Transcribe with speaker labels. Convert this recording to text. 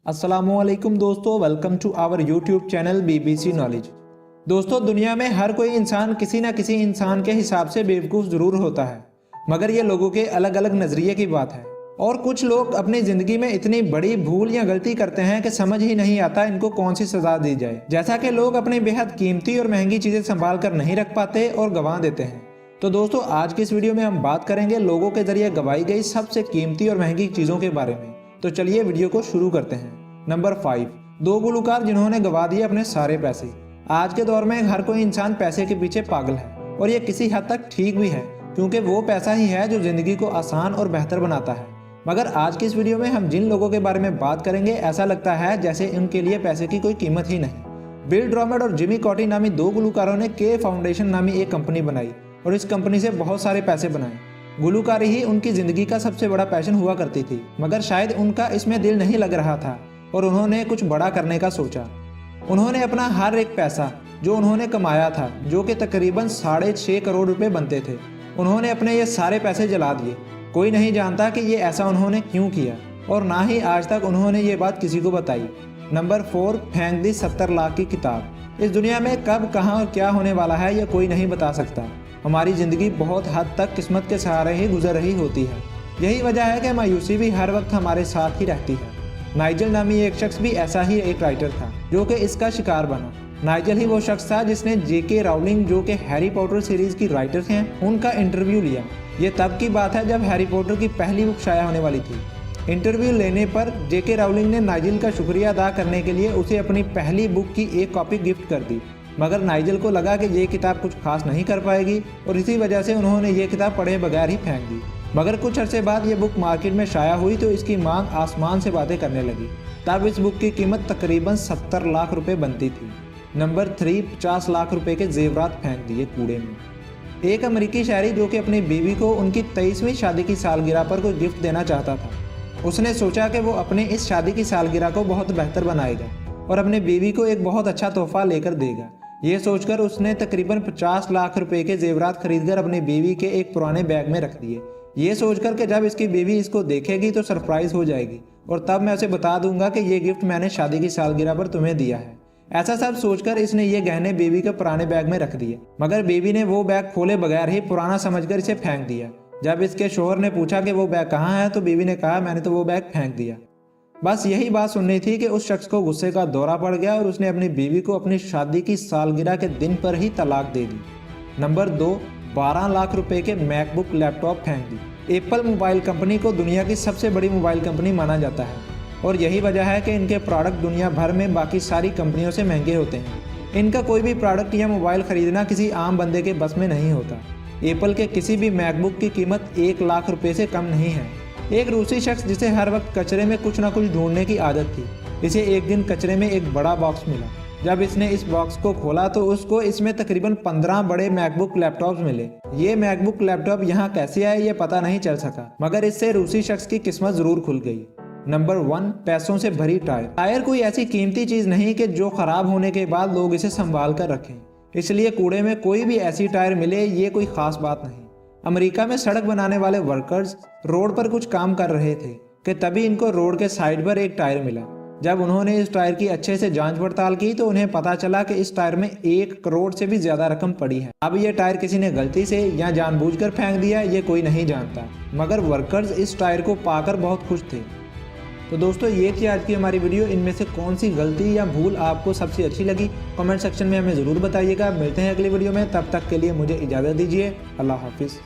Speaker 1: अस्सलामुअलैकुम दोस्तों, welcome to our YouTube channel BBC knowledge. दोस्तों, दुनिया में हर कोई इंसान किसी न किसी इंसान के हिसाब से बेवकूफ़ ज़रूर होता है, मगर ये लोगों के अलग अलग नज़रिए की बात है। और कुछ लोग अपनी ज़िंदगी में इतनी बड़ी भूल या गलती करते हैं कि समझ ही नहीं आता इनको कौन सी सज़ा दी जाए। जैसा कि लोग अपनी बेहद कीमती और महंगी चीज़ें संभाल कर नहीं रख पाते और गंवा देते हैं। तो दोस्तों, आज की इस वीडियो में हम बात करेंगे लोगों के ज़रिए गंवाई गई सबसे कीमती और महंगी चीज़ों के बारे में। तो चलिए वीडियो को शुरू करते हैं। नंबर 5, 2 गुलकार जिन्होंने गंवा दिए अपने सारे पैसे। आज के दौर में हर कोई इंसान पैसे के पीछे पागल है और ये किसी हद तक ठीक भी है, क्योंकि वो पैसा ही है जो ज़िंदगी को आसान और बेहतर बनाता है। मगर आज की इस वीडियो में हम जिन लोगों के बारे में बात करेंगे, ऐसा लगता है जैसे उनके लिए पैसे की कोई कीमत ही नहीं। बिल ड्रॉमेड और जिमी कॉटी नामी 2 गुलकारों ने के फाउंडेशन नामी एक कंपनी बनाई और इस कंपनी से बहुत सारे पैसे बनाए। गुलकारी ही उनकी ज़िंदगी का सबसे बड़ा पैशन हुआ करती थी, मगर शायद उनका इसमें दिल नहीं लग रहा था और उन्होंने कुछ बड़ा करने का सोचा। उन्होंने अपना हर एक पैसा जो उन्होंने कमाया था, जो कि तकरीबन 6.5 करोड़ रुपए बनते थे, उन्होंने अपने ये सारे पैसे जला दिए। कोई नहीं जानता कि ये ऐसा उन्होंने क्यों किया और ना ही आज तक उन्होंने ये बात किसी को बताई। नंबर 4, फेंक दी 70 लाख की किताब। इस दुनिया में कब, कहाँ और क्या होने वाला है ये कोई नहीं बता सकता। हमारी ज़िंदगी बहुत हद तक किस्मत के सहारे ही गुजर रही होती है। यही वजह है कि मायूसी भी हर वक्त हमारे साथ ही रहती है। नाइजल नामी एक शख्स भी ऐसा ही एक राइटर था जो कि इसका शिकार बना। नाइजल ही वो शख्स था जिसने JK राउलिंग, जो कि हैरी पॉटर सीरीज की राइटर हैं, उनका इंटरव्यू लिया। ये तब की बात है जब हैरी पॉटर की पहली बुक शाया होने वाली थी। इंटरव्यू लेने पर JK राउलिंग ने नाइजल का शुक्रिया अदा करने के लिए उसे अपनी पहली बुक की एक कॉपी गिफ्ट कर दी, मगर नाइजल को लगा कि ये किताब कुछ खास नहीं कर पाएगी और इसी वजह से उन्होंने ये किताब पढ़े बगैर ही फेंक दी। मगर कुछ अरसे बाद ये बुक मार्केट में शाया हुई तो इसकी मांग आसमान से बातें करने लगी। तब इस बुक की कीमत तकरीबन 70 लाख रुपए बनती थी। नंबर 3, 50 लाख रुपए के जेवरात फेंक दिए कूड़े में। एक अमेरिकी शहरी जो कि अपनी बीवी को उनकी 23वीं शादी की सालगिरह पर कोई गिफ्ट देना चाहता था, उसने सोचा कि वो अपने इस शादी की सालगिरह को बहुत बेहतर बनाएगा और अपनी बीवी को एक बहुत अच्छा तोहफा लेकर देगा। ये सोचकर उसने तकरीबन 50 लाख रुपए के जेवरात खरीदकर अपनी बीवी के एक पुराने बैग में रख दिए। ये सोचकर कि जब इसकी बीवी इसको देखेगी तो सरप्राइज हो जाएगी और तब मैं उसे बता दूंगा कि ये गिफ्ट मैंने शादी की सालगिरह पर तुम्हें दिया है। ऐसा सब सोचकर इसने ये गहने बीवी के पुराने बैग में रख दिए, मगर बीवी ने वो बैग खोले बगैर ही पुराना समझकर इसे फेंक दिया। जब इसके शोहर ने पूछा कि वो बैग कहाँ है तो बीवी ने कहा, मैंने तो वो बैग फेंक दिया। बस यही बात सुननी थी कि उस शख्स को गुस्से का दौरा पड़ गया और उसने अपनी बीवी को अपनी शादी की सालगिरह के दिन पर ही तलाक दे दी। नंबर 2, 12 लाख रुपए के मैकबुक लैपटॉप फेंक दी। एप्पल मोबाइल कंपनी को दुनिया की सबसे बड़ी मोबाइल कंपनी माना जाता है और यही वजह है कि इनके प्रोडक्ट दुनिया भर में बाकी सारी कंपनियों से महंगे होते हैं। इनका कोई भी प्रोडक्ट या मोबाइल खरीदना किसी आम बंदे के बस में नहीं होता। एप्पल के किसी भी मैकबुक की कीमत 1 लाख रुपए से कम नहीं है। एक रूसी शख्स जिसे हर वक्त कचरे में कुछ ना कुछ ढूंढने की आदत थी, इसे एक दिन कचरे में एक बड़ा बॉक्स मिला। जब इसने इस बॉक्स को खोला तो उसको इसमें तकरीबन 15 बड़े मैकबुक लैपटॉप्स मिले। ये मैकबुक लैपटॉप यहाँ कैसे आए ये पता नहीं चल सका, मगर इससे रूसी शख्स की किस्मत जरूर खुल गई। नंबर 1, पैसों से भरी टायर। टायर कोई ऐसी कीमती चीज नहीं कि जो खराब होने के बाद लोग इसे संभाल कर रखें, इसलिए कूड़े में कोई भी ऐसी टायर मिले ये कोई खास बात नहीं। अमेरिका में सड़क बनाने वाले वर्कर्स रोड पर कुछ काम कर रहे थे कि तभी इनको रोड के साइड पर एक टायर मिला। जब उन्होंने इस टायर की अच्छे से जांच पड़ताल की तो उन्हें पता चला कि इस टायर में 1 करोड़ से भी ज्यादा रकम पड़ी है। अब ये टायर किसी ने गलती से या जानबूझकर फेंक दिया ये कोई नहीं जानता, मगर वर्कर्स इस टायर को पाकर बहुत खुश थे। तो दोस्तों, ये थी आज की हमारी वीडियो। इनमें से कौन सी गलती या भूल आपको सबसे अच्छी लगी, कमेंट सेक्शन में हमें ज़रूर बताइएगा। मिलते हैं अगली वीडियो में, तब तक के लिए मुझे इजाज़त दीजिए। अल्लाह हाफिज़।